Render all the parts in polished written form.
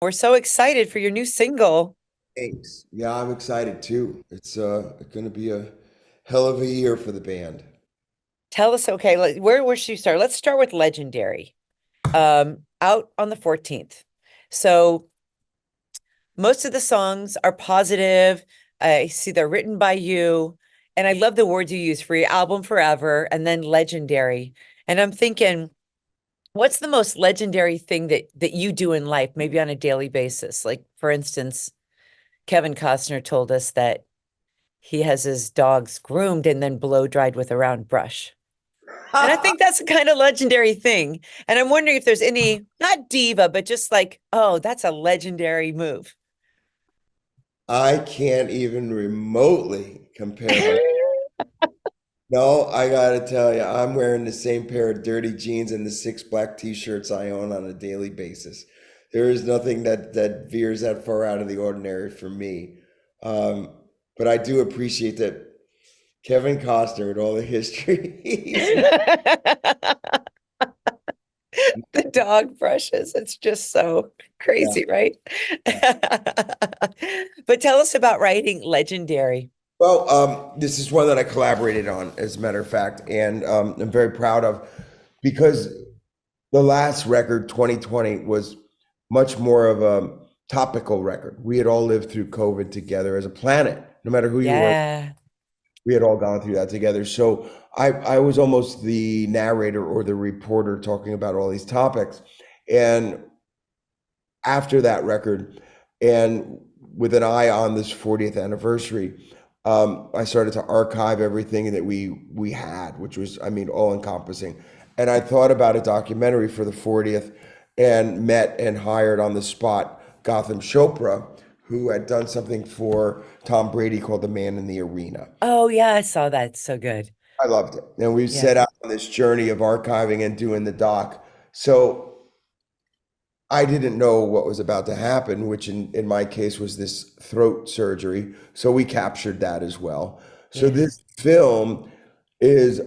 We're so excited for your new single. Thanks. Yeah, I'm excited too. It's going to be a hell of a year for the band. Tell us, okay, where should you start? Let's start with Legendary. Out on the 14th. So most of the songs are positive. I see they're written by you. And I love the words you use for your album Forever and then Legendary. And I'm thinking, what's the most legendary thing that you do in life, maybe on a daily basis? Like, for instance, Kevin Costner told us that he has his dogs groomed and then blow dried with a round brush. And I think that's a kind of legendary thing. And I'm wondering if there's any, not diva, but just like, oh, that's a legendary move. I can't even remotely compare my. No, I gotta tell you, I'm wearing the same pair of dirty jeans and the six black t-shirts I own on a daily basis. There is nothing that veers that far out of the ordinary for me. Um, but I do appreciate that Kevin Costner with all the history The dog brushes. It's just so yeah. crazy, right? But tell us about writing Legendary. Well, this is one that I collaborated on, as a matter of fact, and I'm very proud of because the last record, 2020, was much more of a topical record. We had all lived through COVID together as a planet, no matter who you were. Yeah. We had all gone through that together. So I was almost the narrator or the reporter talking about all these topics. And after that record, and with an eye on this 40th anniversary, I started to archive everything that we had, which was, I mean, all encompassing. And I thought about a documentary for the 40th, and met and hired on the spot Gotham Chopra, who had done something for Tom Brady called The Man in the Arena. Oh, yeah, I saw that. It's so good. I loved it. And we Yeah. set out on this journey of archiving and doing the doc. So I didn't know what was about to happen, which in my case was this throat surgery. So we captured that as well. So Yeah. this film is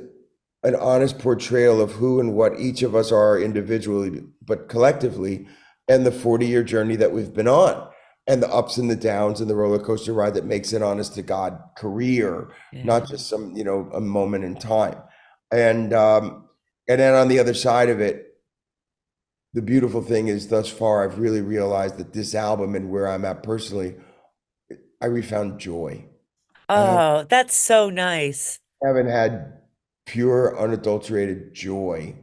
an honest portrayal of who and what each of us are individually, but collectively, and the 40-year journey that we've been on, and the ups and the downs and the roller coaster ride that makes an honest to God career, Yeah. not just some, a moment in time. And and then on the other side of it, the beautiful thing is thus far I've really realized that this album and where I'm at personally, I refound joy. I Oh, that's so nice. haven't had pure, unadulterated joy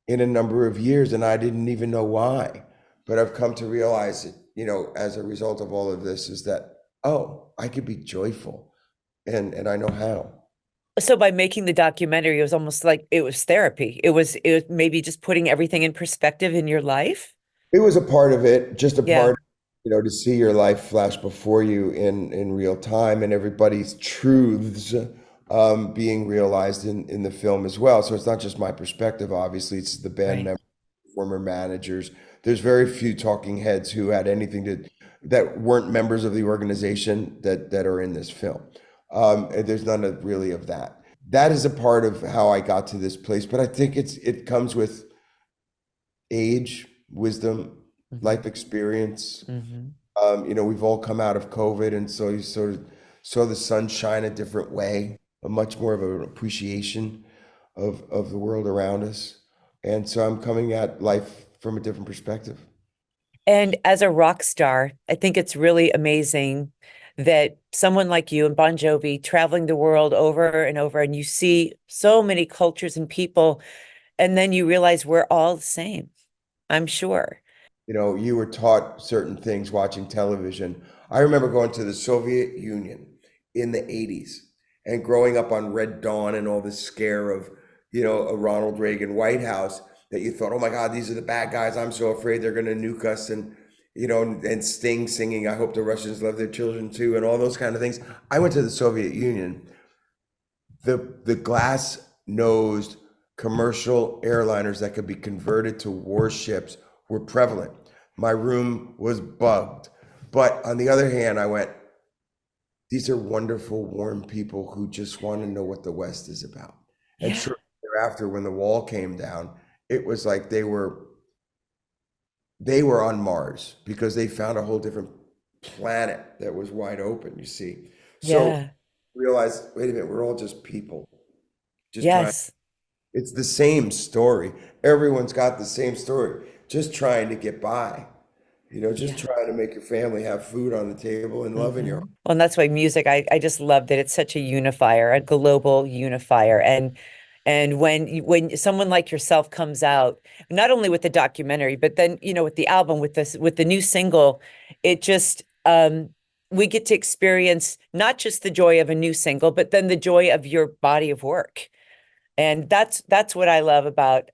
in a number of years, and I didn't even know why. But I've come to realize it, as a result of all of this, is that, oh, I could be joyful, and I know how. So by making the documentary, it was almost like it was therapy. It was maybe just putting everything in perspective in your life. It was a part of it, just a Yeah. part, to see your life flash before you in real time, and everybody's truths being realized in the film as well. So it's not just my perspective, obviously, it's the band Right. members, former managers. There's very few talking heads who had anything to that weren't members of the organization that are in this film. And there's none of really of that. That is a part of how I got to this place, but I think it comes with age, wisdom, Hmm. life experience. Hmm. We've all come out of COVID, and so you sort of saw the sunshine a different way, a much more of an appreciation of the world around us. And so I'm coming at life from a different perspective. And as a rock star, I think it's really amazing that someone like you and Bon Jovi traveling the world over and over, and you see so many cultures and people, and then you realize we're all the same, I'm sure. You were taught certain things watching television. I remember going to the Soviet Union in the 80s and growing up on Red Dawn and all the scare of, a Ronald Reagan White House, that you thought, oh my God, these are the bad guys. I'm so afraid they're going to nuke us. And Sting singing, I hope the Russians love their children too, and all those kind of things. I went to the Soviet Union. The glass-nosed commercial airliners that could be converted to warships were prevalent. My room was bugged. But on the other hand, I went, these are wonderful, warm people who just want to know what the West is about. And Yeah. shortly thereafter, when the wall came down, it was like they were they were on Mars because they found a whole different planet that was wide open, you see. So Yeah. realize, wait a minute, we're all just people, just trying. Yes. It's the same story. Everyone's got the same story, just trying to get by, just Yeah. trying to make your family have food on the table and love in your. Well, and that's why music, I just love that it's such a unifier, a global unifier. And when someone like yourself comes out, not only with the documentary, but then, with the album, with the new single, it just we get to experience not just the joy of a new single, but then the joy of your body of work. And that's what I love about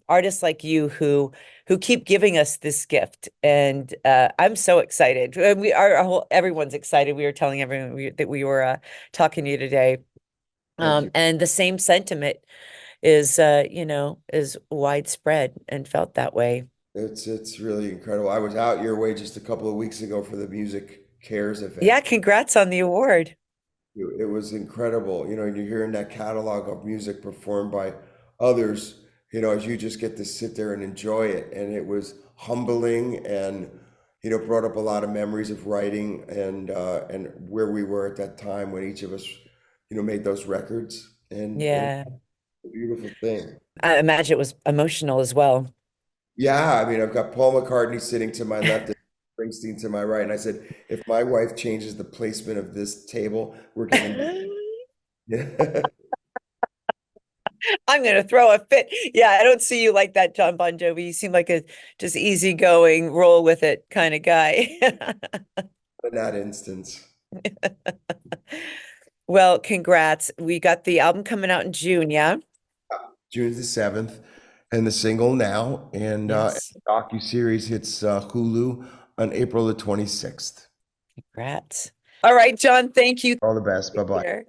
artists like you who keep giving us this gift. And I'm so excited. We are everyone's excited. We were telling everyone that we were talking to you today. Thank you. And the same sentiment is widespread and felt that way. It's really incredible. I was out your way just a couple of weeks ago for the Music Cares event. Yeah, congrats on the award. It was incredible, and you're hearing that catalog of music performed by others, as you just get to sit there and enjoy it. And it was humbling and, brought up a lot of memories of writing and where we were at that time when each of us, made those records. And Yeah. a beautiful thing. I imagine it was emotional as well. Yeah, I mean, I've got Paul McCartney sitting to my left and Springsteen to my right. And I said, if my wife changes the placement of this table, we're getting. Yeah. I'm gonna throw a fit. Yeah, I don't see you like that, John Bon Jovi. You seem like a just easygoing, roll with it kind of guy. In that instance. Well, congrats. We got the album coming out in June, yeah? June the 7th, and the single now, and Yes. the docu-series hits Hulu on April the 26th. Congrats. All right, John, thank you. All the best. Take Bye-bye. care.